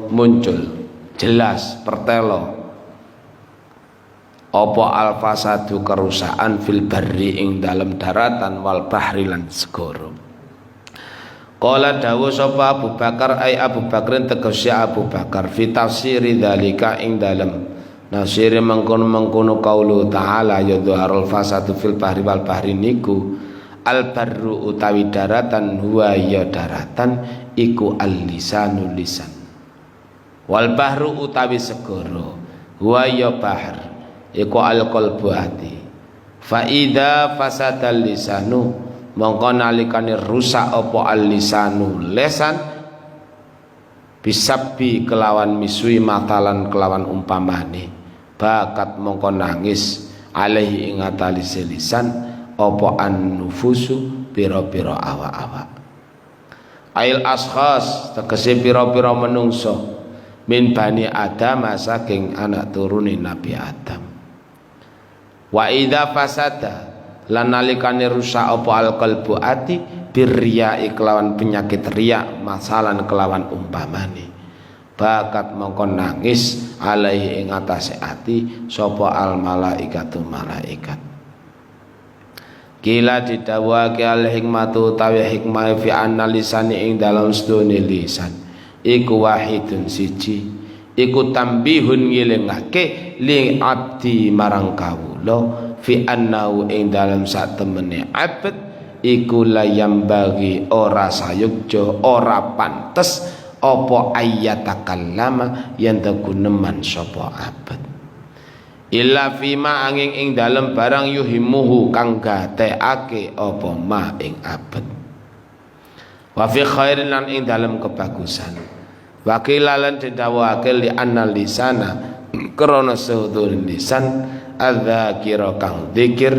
muncul jelas pertelo apa al-fasadu kerusakan fil barri ing dalam daratan wal bahri lan segara. Qala dawu sapa Abu Bakar ai Abu Bakrin tegese Abu Bakar fi tafsiri dzalika ing dalam nafsir mengkono-mengkono qaulu ta'ala ya dhaharul fasadu fil bahri wal bahri niku al barru utawi daratan huwa ya daratan iku al-lisanu lisan wal bahru utawi segara huwa ya bahr iku al-qalbu hati fa idza fasadal lisanu mongko nalikane rusak apa al-lisanu lesan bisabbi kelawan misui matalan kelawan umpamane bakat mongko nangis alaihi ing atalise lisan apa an-nufusu pira-pira awak-awak ail ashkhas tegese pira-pira menungso min bani Adam saking anak turune Nabi Adam. Wa idza fasada lan nalikane rusak apa alqalbu ati birriya kelawan penyakit riya masalan kelawan umpamane bakat mongko nangis alaihi ing atase ati sapa al malaikatu malaikat. Kila didawake al hikmatu tawi hikmah fi analisani ing dalam sedone lisan iku wahidun siji iku tambihun ngilingake li abdi marang kawula fi annahu ing dalam sak temene abad iku layam bagi ora sayukja ora pantes apa ayatakallama yen teguneman sapa abad illa fima angin ing dalam barang yuhimuhu kang gatekake apa ma ing abad wa fi khairin lan ing dalam kebagusan wakilalan didawake li anna lisana krana sehudur lisan adzakira kang dzikir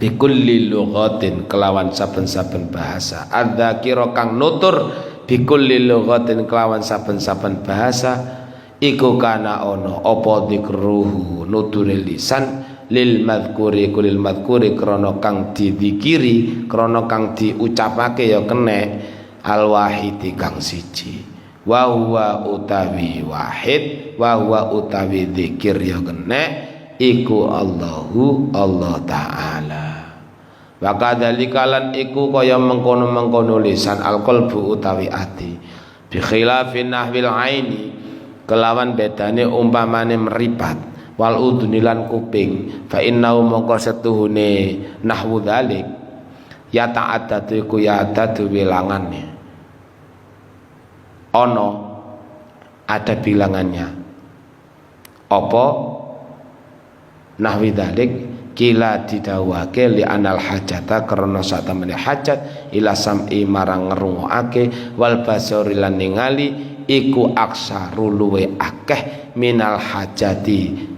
bikulli lughatin kelawan saben-saben bahasa adzakira kang nutur bikulli lughatin kelawan saben-saben bahasa iku kana ana apa dzikruhu nuture lisan lil madhkuri kulil madhkuri krana kang didikiri krana kang diucapake ya kenek al wahidi kang siji wa huwa utawi wahid wa huwa utawi dzikir ya kenek iku Allahu Allah taala wa kadzalika lan iku kaya mengkono-mengkono lisan alqalbu utawi ati bi khilafin nahwil aini kelawan bedane umpamane meripat wal udhuni lan kuping fa innahu mongko setuhune nahwu dzalik ya ta'addatu iku ya ta'addatu bilangane ono ada bilangannya apa nahwi dzalik kila didawake li anal hajata karena sak temene hajat ila sam'i marang ngrungokake wal basari lan ningali iku aksaru luwe akeh minal hajati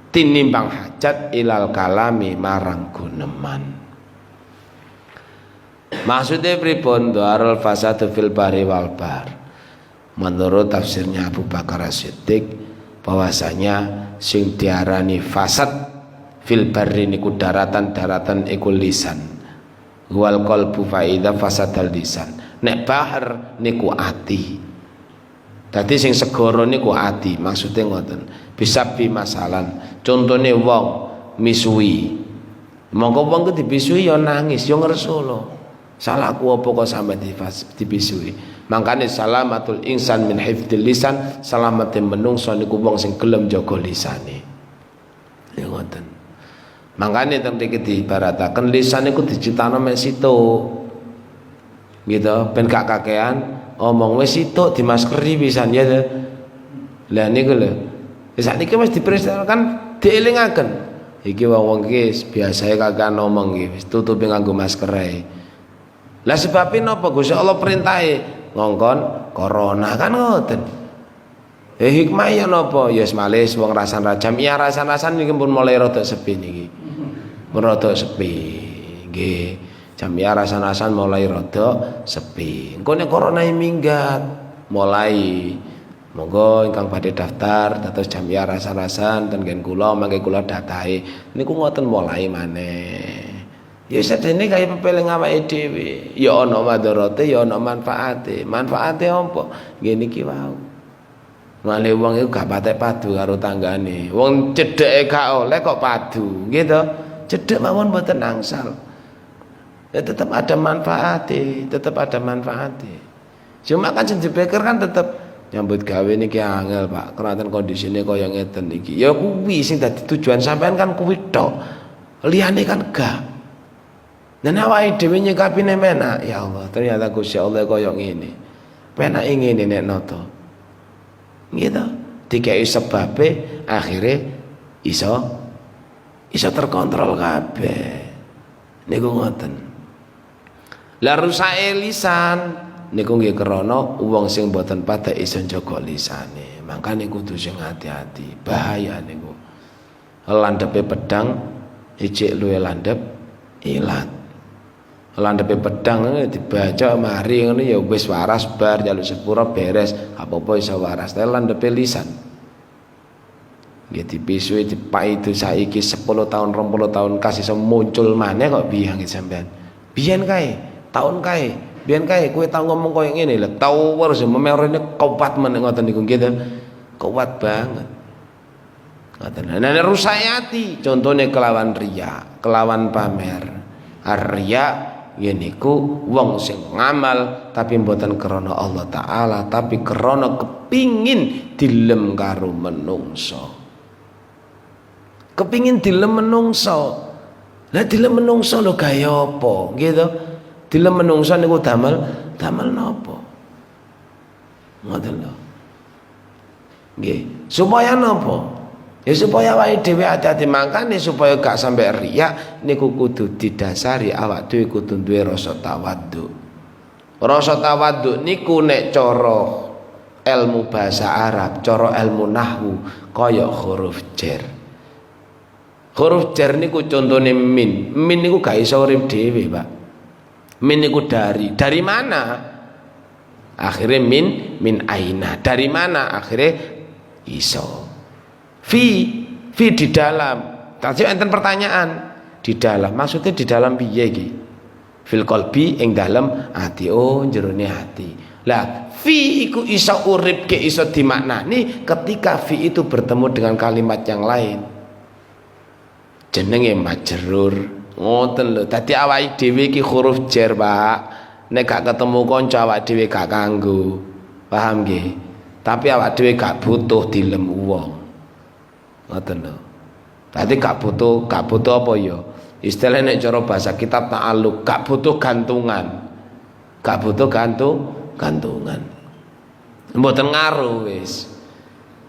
tinimbang hajat ilal kalami marang guneman. Maksudnya pripun dhaharul fasadu fil bari wal bar. Menurut tafsirnya Abu Bakar As-Siddiq bahwasanya sing diarani fasad fil barri niku daratan-daratan iku lisan wal qalbu fa idza fasadal lisan nek bahar niku ati dadi sing segara niku ati maksudnya ngoten bisa bi masalan contone wong misui mongko wong ku dibisui ya nangis ya ngresula Salahku apa kok sampe dipisui. Mangkane salamatul insan min hifdzil lisan, salamate menungso niku wong sing gelem jaga lisane. Ya ngoten. Mangkane teng mriki diibarataken lisan niku diciptakno mek situk. Gitu, ben gak kakean omong wis situk dimaskeri pisan ya. Lah niku lho. Wis sakniki wis diperintahkan dielingaken. Iki wong-wong iki biasae kakean omong iki wis tutupi nganggo masker ae. Lah sebabin napa Gusti Allah perintahe ngongkon corona kan ngoten. Hikmah ya napa? Ya males wong rasan rajam. Iya rasan-rasan niki pun mulai rada sepi niki. Mun rada sepi. Nggih. Jam ya rasan-rasan mulai rada sepi. Engko nek corona minggat mulai monggo ingkang badhe daftar dados jam ya rasan-rasan ten nggen kula mangke kula datahe niku ngoten mulai maneh. Ya sedene kaya pepeling awake dhewe. Ya ana madharate, ya ana manfaate. Manfaate apa? Nggih niki wau. Male wong iku gak patek padu karo tanggane. Wong cedheke gak oleh kok padu, nggih to? Cedhek mawon mboten angsal. Ya tetap ada manfaate, tetap ada manfaate. Cuma kan sing dibeker kan tetap nyambut gawe niki angel, Pak. Kenaten kondisine kaya ngeten iki. Ya kuwi sing dadi tujuan sampean kan kuwi tok. Liyane kan gak. Dan awake dhewe nyikapine menak, ya Allah, ternyata Gusti Allah kaya ngene. Penake ngene nek nata. Gitu. Dikai sebabe akhire iso terkontrol kabeh. Niku ngoten. Lah rusake lisan niku nggih krana wong sing mboten patek iso njaga lisane. Mangkane kudu sing hati-hati, bahaya niku. Landepe pedang ijik luwe landep ilat. Landepe pedang dibaca mari ngono ya wis waras bar njaluk sepura beres apa-apa iso waras. Tapi landepe lisan nggih dipisui dipaidu saiki 10 tahun 20 tahun kasih iso muncul maneh kok piye nggih sampean. Biyen kae, tahun kae, biyen kae kowe tau ngomong koyo ngene lho, tau terus memorine kuat men ngoten niku nggih. Kuat banget. Ngoten. Nah rusak ati contone kelawan riya, kelawan pamer. Riya yeniku wong sing ngamal tapi mboten krana Allah taala tapi krana kepingin dilem karo menungso. Kepingin dilem menungso. Lah dilem menungso lho gawe apa? Gitu. Dilem menungso niku damel napa? Ngoten lho. Nggih, supaya napa? Ya supaya awake dhewe hati-hati mangkane supaya gak sampai riya niku kudu didasari awak dhewe kudu duwe rasa tawadhu. Rasa tawadhu niku nek cara ilmu bahasa Arab, cara ilmu nahwu kaya huruf jar. Huruf jar niku contone min. Min niku gak iso urip dhewe, Pak. Min niku dari mana? Akhirnya min aina. Dari mana? Akhirnya iso. Fi di dalam. Tadi enten pertanyaan di dalam. Maksudnya di dalam piye iki? Fil qalbi ing dalam ati. Oh, jerone ati. Lah, fi iku iso urip ke iso dimaknani ketika fi itu bertemu dengan kalimat yang lain. Jenenge majrur. Ngoten lho. Dadi awake dhewe iki huruf jar, Pak. Nek gak ketemu kanca awake dhewe gak kanggo. Paham nggih? Tapi awake dhewe gak butuh dilem wong. Ngoten lho. Dadi gak butuh apa ya? Istilah nek cara bahasa kitab ta'alluq, gak butuh gantungan. Gak butuh gantungan. Mboten ngaruh wis.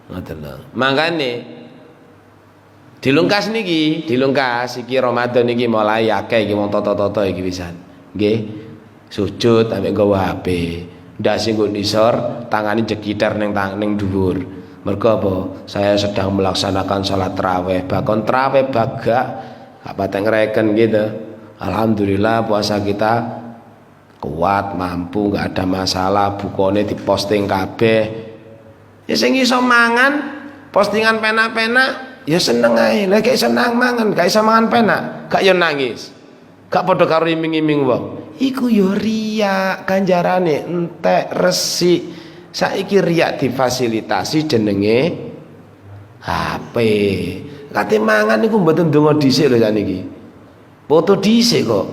Ngoten lho. Mangkane dilungkas iki Ramadan iki mulai akeh iki wong toto-toto iki pisan. Nggih. Sujud ambek nggawa HP. Ndase nggo nisor, tangane jegiter ning dhuwur. Mergo apa? Saya sedang melaksanakan salat tarawih. Bahkan tarawih bagak apa teng reken gitu. Alhamdulillah puasa kita kuat, mampu, enggak ada masalah, bukone diposting kabeh. Ya sing iso mangan, postingan penak-penak, ya seneng ae. Lah gak seneng mangan, gak iso mangan penak, gak yo nangis. Gak padha karo iming-iming wong. Iku yo riya, ganjarane entek resik. Saiki riak difasilitasi jenenge HP. Kate mangan niku mboten ndonga dhisik lho saniki. Foto dhisik kok.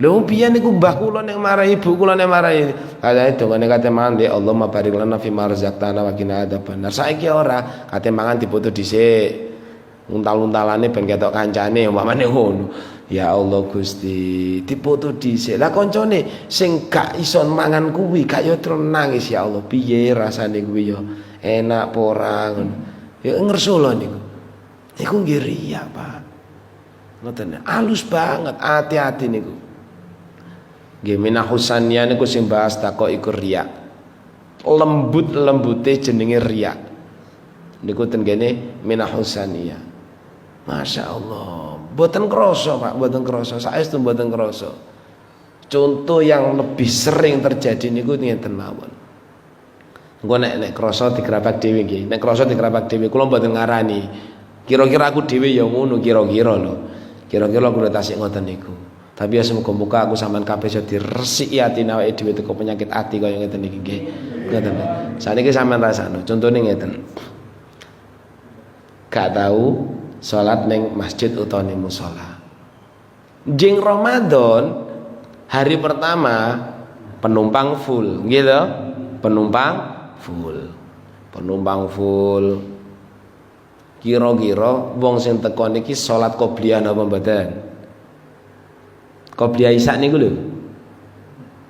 Lho biyen niku mbah kula nek marahi ibu kula nek marahi. Kate dongane kate mangan di Allah barik lana fi ma razaqtana wa qina adzabannar. Saiki ora, kate mangan diputu dhisik. Untal-untalane ben ketok kancane umpamane ngono. Ya Allah Gusti, diputu dhisik. Lah kancane sing gak iso mangan kuwi gak yo nangis ya Allah. Piye rasane kuwi yo? Enak apa ora ngono. Ya ngerso lho niku. Niku nggih riya, Pak. Ngoten halus banget, hati-hati niku. Nggih minah husaniyah niku sing bahas takok iku riya. Lembut-lembute jenenge riya. Niku ten kene minah husaniyah. Masya Allah, mboten krasa Pak, mboten krasa, saestu mboten krasa. Contoh yang lebih sering terjadi niku ngeten mawon. Engko nek krasa digrabak dhewe nggih, nek krasa digrabak dhewe kula mboten ngarani. Kira-kira aku dhewe ya ngono kira-kira lho. Kira-kira kula tasik ngoten niku. Tapi ya semoga-moga aku sampean kabeh iso diresiki atine awake dhewe teko penyakit ati kaya ngeten iki nggih. Ngoten. Saniki sampean rasakno, contone ngeten. Gak tahu salat ning masjid utawa ning musala. Jeng Ramadan hari pertama penumpang full, gitu. Penumpang full. Kira-kira wong sing teko niki salat qobliyah napa mboten? Qobliyah Isya niku lho.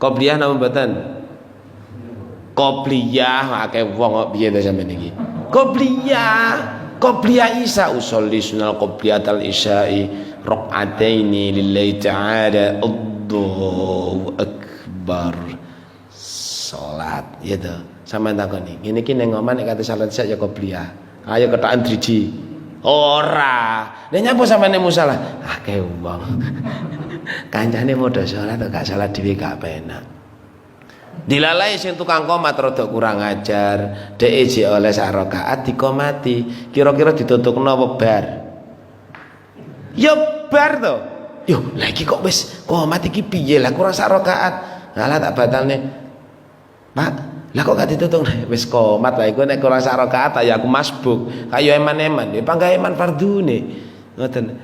Qobliyah napa mboten? Qobliyah akeh wong kok piye to sampeyan iki? Qobliyah Isya usolli sunnal qobliyatal isya'i raq'ataini lillahi ta'ala Allahu akbar. Salat ya to. Sampeyan takoni, ngene iki ning omah nek kate salat Isya ya qobliyah. Ayo ketakan driji. Ora. Nek nyapa sampeyan ning musala? Akeh wong. Kancane padha salat kok gak salat dhewe gak penak. Dilalai sing tukang komat rada kurang ajar, dhek jek oleh sak rakaat dikomati, kira-kira ditutukno apa bar? Ya bar to. Yo, lagi kok wis komat iki piye lah kurang sak rakaat. Ngalah tak batalne. Pak, lah kok gak ditutuk wis komat lah iku nek kurang sak rakaat ya aku masbuk. Kayo eman-eman, ya panggae eman fardune. Ngoten.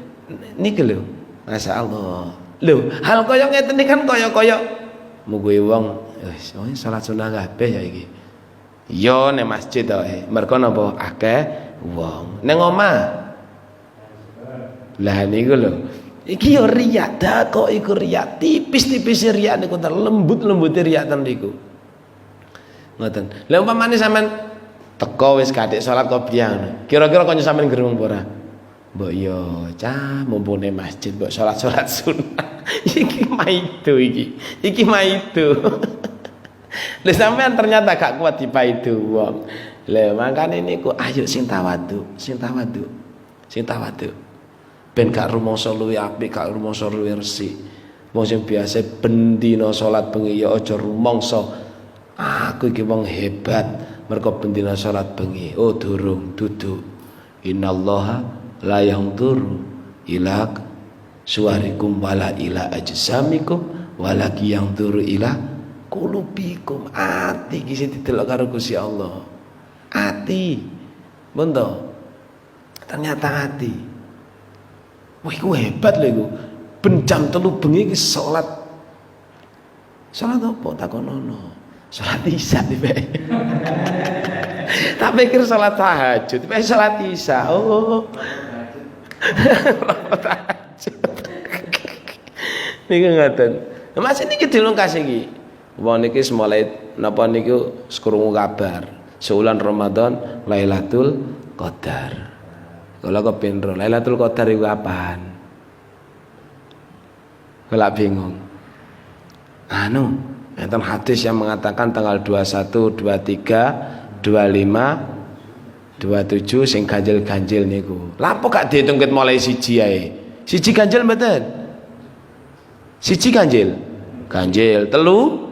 Niki lho. Masyaallah. Lho, hal kaya ngeten iki kan kaya-kaya mugi wong wis salat sunah kabeh ya iki. Yo ning masjid wae. Mergo napa akeh wong. Ning omah. Lah niku lho. Iki yo riya, kok iku riya. Tipis-tipis riya niku lembut-lembute riya ten niku. Ngoten. Lah umpamane sampean teko wis gathik salat qobliyah ngono. Kira-kira kanca sampean gerung apa ora? Mbok yo cah mumpune masjid mbok salat-salat sunah. Iki maido iki. Iki maido. Lah sampean ternyata gak kuat dipaido wong. Lah makane niku ayo sing tawadhu. Ben gak rumangsa luwih apik, gak rumangsa luwih resik. Wong sing biasa bendina salat bengi ya aja rumangsa aku iki wong hebat mergo bendina salat bengi. Oh durung duduk. Innallaha la yanzuru ila suwarikum wala ila ajsamikum walaki yanzuru ila qulubikum. Ati iki sing didelok karo Gusti Allah. Ati. Mondo. Ternyata ati. Wah iku hebat lho iku. Ben jam 3 bengi iki salat. Salat apa takonono? Salat Isya tiba. Tak pikir salat tahajud, tiba salat Isya. Oh. Niku ngoten. Mas niki dilungkas iki. Wong niki mulai napa niku krungu kabar. Seulan Ramadan Lailatul Qadar. Kula kepindro Lailatul Qadar iku kapan? Kula bingung. Enten hadis yang mengatakan tanggal 21, 23, 25, 27 sing ganjil-ganjil niku. Lha apa gak diitung ket mulai siji ae? Siji ganjil mboten? Siji ganjil. Ganjil, telu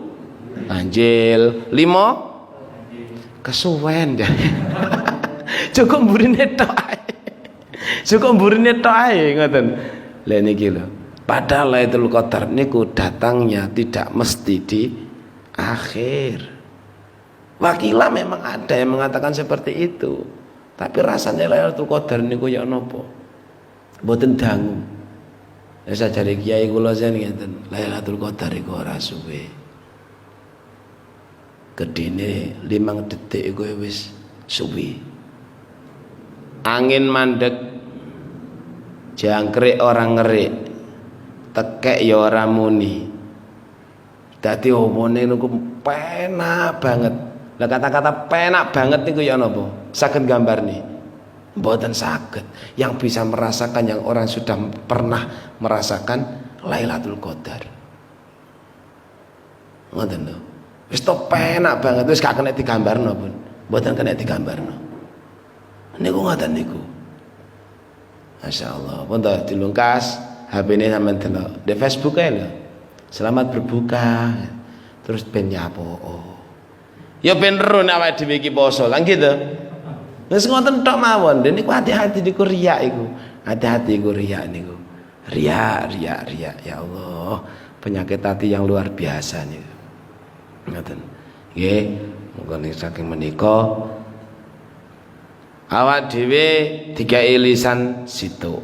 ganjil, 5 kesuwen. Cukup mburine tok ae. Cukup mburine tok ae ngoten. Lah niki lho. Padahal Lailatul Qadar niku datangnya tidak mesti di akhir. Wakilah memang ada yang mengatakan seperti itu. Tapi rasanya Lailatul Qadar niku ya napa? Mboten dangu. Wis ajare kiai kula jen ngeten, Lailatul Qadar iku ora suwe. Gedine 5 detik iku wis suwi. Angin mandek, jangkrik orang ngerik, tekek ya ora muni. Dadi omone niku penak banget. Lah kata-kata penak banget niku ya napa? Saged gambarne? Mboten saged. Yang bisa merasakan yang orang sudah pernah merasakan Lailatul Qadar. Ngoten lho. Wis to penak banget, wis gak kena digambarno pun. Mboten kena digambarno. Niku ngoten niku. Masyaallah. Pun ta dilungkas HP-ne sampean delok. Di Facebook ae lho. Selamat berbuka. Terus ben nyapo. Ya ben ero nek awake dhewe iki poso. Lah gitu. Wis ngoten tok mawon. Niku hati-hati niku riya iku. Hati-hati iku riya niku. Riya. Ya Allah, penyakit hati yang luar biasa niku. Ngoten. Nggih, monggo saking menika awak dhewe digawe lisan situ.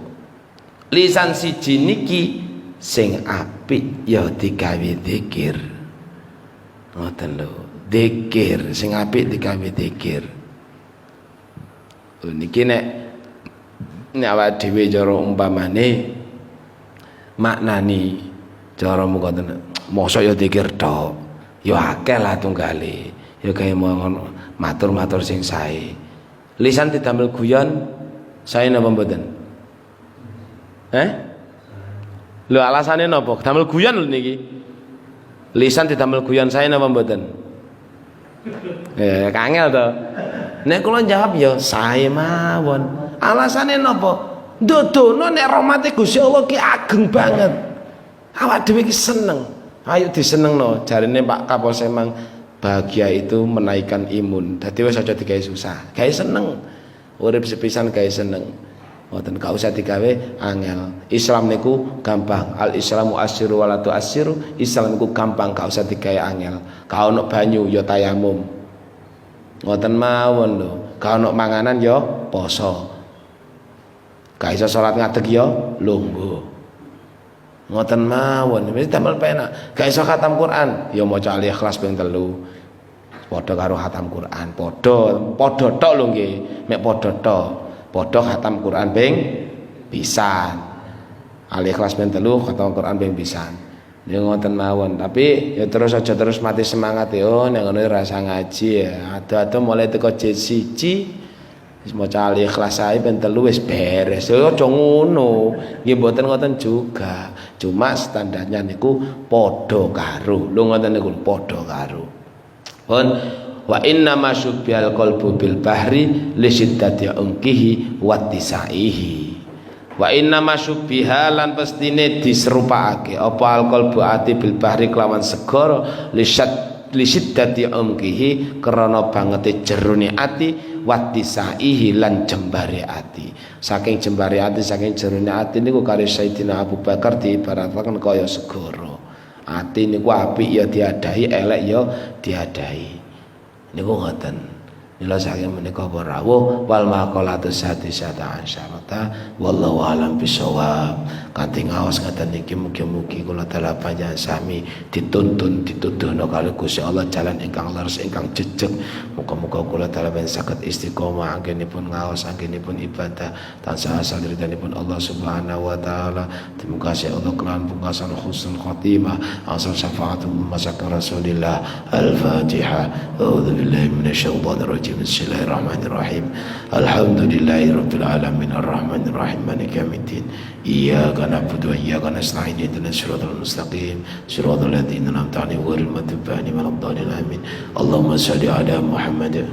Lisan siji niki sing apik ya digawe zikir. Ngoten lho, zikir sing apik digawe zikir. Niki nek awak dhewe cara umpamane maknani cara mengkoten mosok ya zikir tok. Ya akeh lah tunggale. Ya kaya matur-matur sing sae. Lisan didamel guyon sae napa mboten? Lho alasane napa? Damel guyon lho niki. Lisan didamel guyon sae napa mboten? Kangel to. Nek kula jawab ya sae mawon. Alasane napa? Ndodono nek rahmate Gusti Allah ki ageng banget. Awak dhewe ki seneng. Ayo disenengno. Jarine Pak Kapolsek mang bahagia itu menaikkan imun. Dadi wis aja digawe susah. Gawe seneng. Urip sepisan gawe seneng. Mboten gak usah digawe angel. Islam niku gampang. Al Islamu asyru wala tu'asyru. Islam niku gampang, gak usah digawe angel. Gak ono banyu ya tayamum. Ngoten mawon lho. Gak ono manganan ya poso. Gak iso salat ngadeg ya lungguh. Ngoten mawon, wis damel penak. Gak iso khatam Quran, ya maca Al-Ikhlas ping 3. Padha karo khatam Quran, padha tok lho nggih. Mek padha tok. Padha khatam Quran ping pisan. Al-Ikhlas ping 3, khatam Quran ping pisan. Ya ngoten mawon, tapi ya terus aja terus mati semangat ya. Nek ngono rasa ngaji ya. Ado-ado mulai teko juz 1 wis maca Al-Ikhlas ae ben 3 wis beres. Ya aja ngono. Nggih mboten ngoten juga. Cuma standarnya niku padha karo. Lho ngoten niku padha karo. Pun wa inna masyubbial qalbu bil bahri li syiddati unqihi wa tisaihi. Wa inna masyubbiha lan pestine diserupake apa al qalbu ati bil bahri kelawan segara li syiddati unqihi krana bangete jerone ati watisaihi lan jembare ati. Saking jembare ati, saking jerone ati niku karo Sayyidina Abu Bakar diibaratkan kaya segara. Ati niku apik ya diadahi, elek ya diadahi. Niku ngoten. Mila saking menika para rawuh wal maqalatu sadisata asyarata wallahu alam bisawab. Kanthi ngaos ngaten niki mugi-mugi kula dalah panjenengan sami dituntun dituduhna kali Gusti Allah jalan ingkang leres ingkang jejeg. Muga-muga kula dalah ben saged istiqomah anggenipun ngaos anggenipun ibadah tansah asal ridhanipun Allah Subhanahu wa taala. Muga Allah kelan pungkasan husnul khotimah asal syafaatul masyarakat Rasulillah. Al-Fatihah. A'udzubillahi minasyaitonir rajim. Bismillahirrahmanirrahim. Alhamdulillahi rabbil alamin arrahmanir rahim maliki yaumiddin. Iyyaka na'budu wa iyyaka nasta'in ihdinas siratal mustaqim siratal ladzina an'amta 'alaihim ghairil maghdubi 'alaihim waladdallin amin. Allahumma shalli ala Muhammad